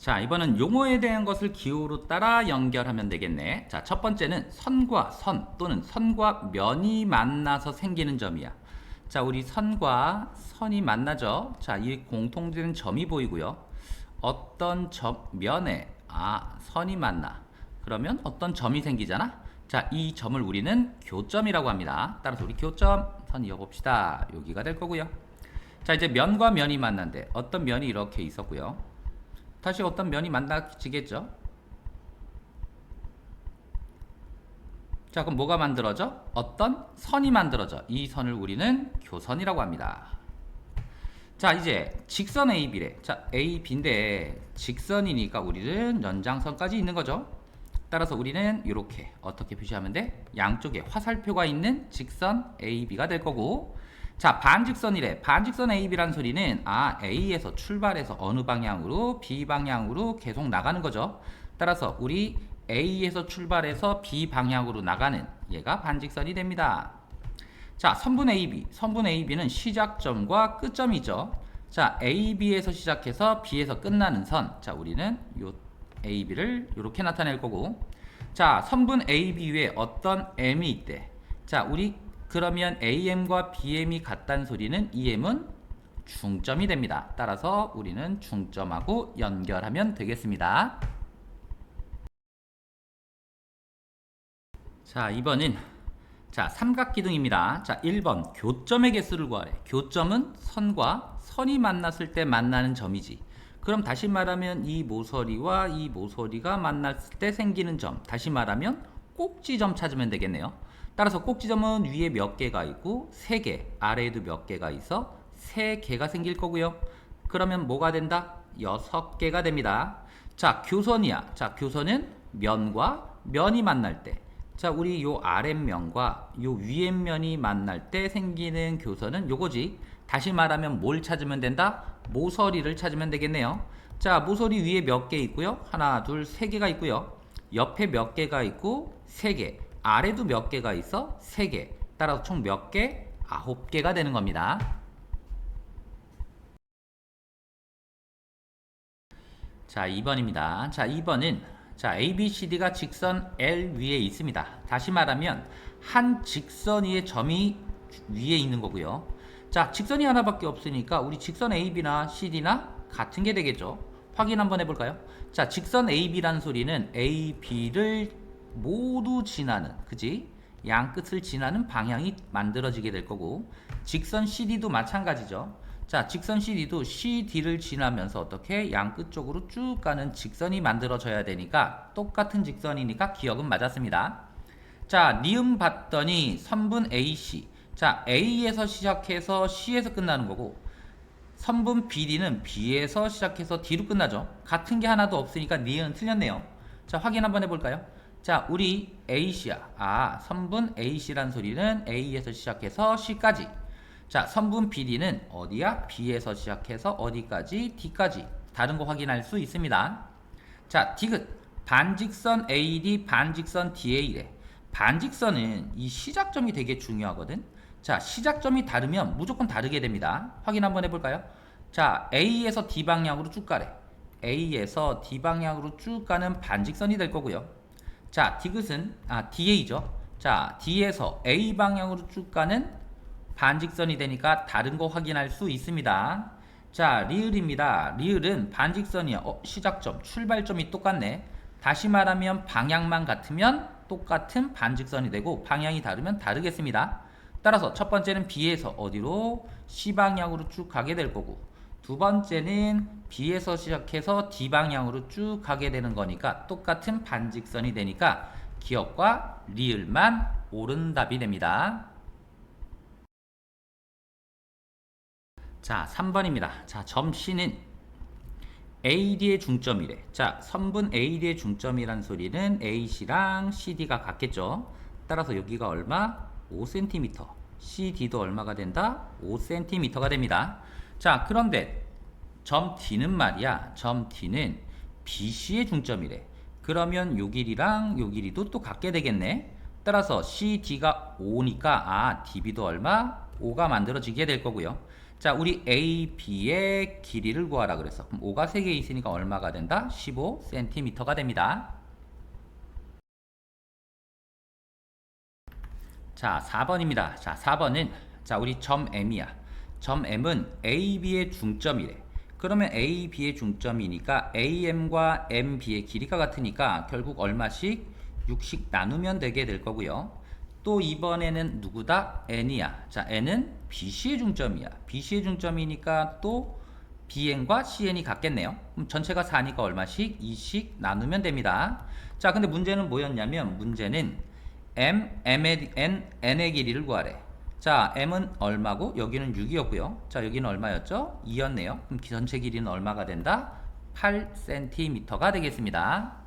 자, 이번은 용어에 대한 것을 기호로 따라 연결하면 되겠네. 자, 첫 번째는 선과 선 또는 선과 면이 만나서 생기는 점이야. 자, 우리 선과 선이 만나죠. 자, 이 공통되는 점이 보이고요. 어떤 면에 선이 만나. 그러면 어떤 점이 생기잖아. 자, 이 점을 우리는 교점이라고 합니다. 따라서 우리 교점 선 이어봅시다. 여기가 될 거고요. 자, 이제 면과 면이 만난데 어떤 면이 이렇게 있었고요. 다시 어떤 면이 만나지겠죠. 자, 그럼 뭐가 만들어져? 어떤 선이 만들어져. 이 선을 우리는 교선이라고 합니다. 자, 이제 직선 AB래. 자, AB인데 직선이니까 우리는 연장선까지 있는 거죠. 따라서 우리는 이렇게 어떻게 표시하면 돼? 양쪽에 화살표가 있는 직선 AB가 될 거고, 자, 반직선이래. 반직선 AB라는 소리는 A에서 출발해서 어느 방향으로 B 방향으로 계속 나가는 거죠. 따라서 우리 A에서 출발해서 B 방향으로 나가는 얘가 반직선이 됩니다. 자, 선분 AB. 선분 AB는 시작점과 끝점이죠. 자, AB에서 시작해서 B에서 끝나는 선. 자, 우리는 요 AB를 이렇게 나타낼 거고, 자, 선분 AB 위에 어떤 M이 있대. 자, 우리 그러면 AM과 BM이 같다는 소리는 EM은 중점이 됩니다. 따라서 우리는 중점하고 연결하면 되겠습니다. 자, 2번은 삼각기둥입니다. 자, 1번 교점의 개수를 구하래. 교점은 선과 선이 만났을 때 만나는 점이지. 그럼 다시 말하면 이 모서리와 이 모서리가 만났을 때 생기는 점. 다시 말하면 꼭지점 찾으면 되겠네요. 따라서 꼭지점은 위에 몇 개가 있고 3개, 아래에도 몇 개가 있어 3개가 생길 거고요. 그러면 뭐가 된다? 6개가 됩니다. 자, 교선이야. 자, 교선은 면과 면이 만날 때, 자, 우리 요 아랫면과 요 위에면이 만날 때 생기는 교선은 요거지. 다시 말하면 뭘 찾으면 된다? 모서리를 찾으면 되겠네요. 자, 모서리 위에 몇 개 있고요. 하나, 둘, 3개가 있고요. 옆에 몇 개가 있고 3개. 아래도 몇 개가 있어? 3개. 따라서 총 몇 개? 9개가 되는 겁니다. 자, 2번입니다. 자, 2번은 ABCD가 직선 L 위에 있습니다. 다시 말하면 한 직선 위에 점이 위에 있는 거고요. 자, 직선이 하나밖에 없으니까 우리 직선 AB나 CD나 같은 게 되겠죠. 확인 한번 해볼까요? 자, 직선 AB라는 소리는 AB를 모두 지나는, 그지? 양 끝을 지나는 방향이 만들어지게 될 거고, 직선 CD도 마찬가지죠. 자, 직선 CD도 CD를 지나면서 어떻게 양 끝쪽으로 쭉 가는 직선이 만들어져야 되니까 똑같은 직선이니까 기억은 맞았습니다. 자, 니은 봤더니 선분 AC. 자, A에서 시작해서 C에서 끝나는 거고, 선분 BD는 B에서 시작해서 D로 끝나죠. 같은 게 하나도 없으니까 니은 틀렸네요. 자, 확인 한번 해볼까요? 자, 우리 AC야. 선분 AC란 소리는 A에서 시작해서 C까지. 자, 선분 BD는 어디야? B에서 시작해서 어디까지? D까지. 다른 거 확인할 수 있습니다. 자, 디귿. 반직선 AD, 반직선 DA래. 반직선은 이 시작점이 되게 중요하거든. 자, 시작점이 다르면 무조건 다르게 됩니다. 확인 한번 해볼까요? 자, A에서 D 방향으로 쭉 가래. A에서 D 방향으로 쭉 가는 반직선이 될 거고요. 자, 디귿은 DA죠. 자, D에서 A 방향으로 쭉 가는 반직선이 되니까 다른 거 확인할 수 있습니다. 자, 리을입니다. 리을은 반직선이야. 시작점, 출발점이 똑같네. 다시 말하면 방향만 같으면 똑같은 반직선이 되고 방향이 다르면 다르겠습니다. 따라서 첫 번째는 B에서 어디로? C 방향으로 쭉 가게 될 거고, 두 번째는 B에서 시작해서 D 방향으로 쭉 가게 되는 거니까 똑같은 반직선이 되니까 기억과 리을만 옳은 답이 됩니다. 자, 3번입니다. 자, 점 C는 AD의 중점이래. 자, 선분 AD의 중점이란 소리는 AC랑 CD가 같겠죠. 따라서 여기가 얼마? 5cm. CD도 얼마가 된다? 5cm가 됩니다. 자, 그런데 점 D는 말이야. 점 D는 BC의 중점이래. 그러면 요 길이랑 요 길이도 또 같게 되겠네. 따라서 CD가 5니까 DB도 얼마? 5가 만들어지게 될 거고요. 자, 우리 AB의 길이를 구하라 그랬어. 그럼 5가 3개 있으니까 얼마가 된다? 15cm가 됩니다. 자, 4번입니다. 자, 4번은 자, 우리 점 M이야. 점 M은 AB의 중점이래. 그러면 AB의 중점이니까 AM과 MB의 길이가 같으니까 결국 얼마씩 6씩 나누면 되게 될 거고요. 또 이번에는 누구다? N이야. 자, N은 BC의 중점이야. BC의 중점이니까 또 BN과 CN이 같겠네요. 그럼 전체가 4니까 얼마씩? 2씩 나누면 됩니다. 자, 근데 문제는 뭐였냐면 문제는 N의 길이를 구하래. 자, M은 얼마고? 여기는 6이었고요. 자, 여기는 얼마였죠? 2였네요. 그럼 전체 길이는 얼마가 된다? 8cm가 되겠습니다.